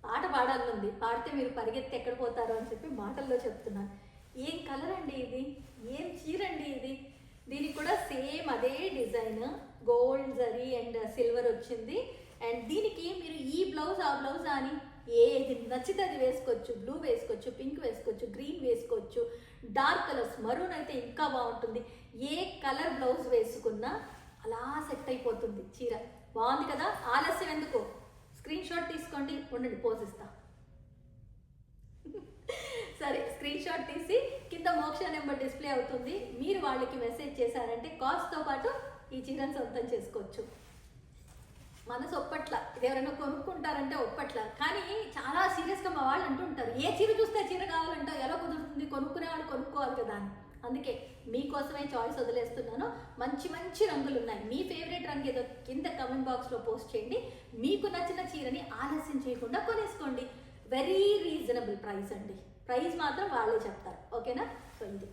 పాట పాడాలనుంది, పాడితే మీరు పరిగెత్తి ఎక్కడ పోతారు అని చెప్పి మాటల్లో చెప్తున్నాను. ఏం కలర్ అండి ఇది, ఏం చీర అండి ఇది. దీనికి కూడా సేమ్ అదే design, gold zari and silver వచ్చింది. అండ్ దీనికి మీరు ఈ బ్లౌజ్ ఆ బ్లౌజ్ అని ఏది నచ్చితే అది వేసుకోవచ్చు. బ్లూ వేసుకోవచ్చు, పింక్ వేసుకోవచ్చు, గ్రీన్ వేసుకోవచ్చు, డార్క్ కలర్స్, మరూన్ అయితే ఇంకా బాగుంటుంది. ఏ కలర్ బ్లౌజ్ వేసుకున్నా అలా సెట్ అయిపోతుంది చీర. బాగుంది కదా, ఆలస్యం ఎందుకు, స్క్రీన్ షాట్ తీసుకోండి. ఉండండి పోజిస్తా. సరే, స్క్రీన్ షాట్ తీసి కింద మోక్ష నెంబర్ డిస్ప్లే అవుతుంది. మీరు వాళ్ళకి మెసేజ్ చేశారంటే కాస్ట్తో పాటు ఈ చీరను సొంతం చేసుకోవచ్చు. మనసు ఒప్పట్ల, ఇది ఎవరైనా కొనుక్కుంటారంటే ఒప్పట్ల. కానీ చాలా సీరియస్గా మా వాళ్ళు అంటుంటారు, ఏ చీర చూస్తే చీర కావాలంటావు, ఎలా కుదురుతుంది, కొనుక్కునేవాళ్ళు కొనుక్కోవాలి కదా అని. అందుకే మీకోసమే చాయిస్ వదిలేస్తున్నాను. మంచి మంచి రంగులు ఉన్నాయి. మీ ఫేవరెట్ రంగు ఏదో కింద కమెంట్ బాక్స్లో పోస్ట్ చేయండి. మీకు నచ్చిన చీరని ఆలస్యం చేయకుండా కొనేసుకోండి. వెరీ రీజనబుల్ ప్రైస్ అండి. ప్రైస్ మాత్రం వాళ్ళే చెప్తారు, ఓకేనా? సో ఇది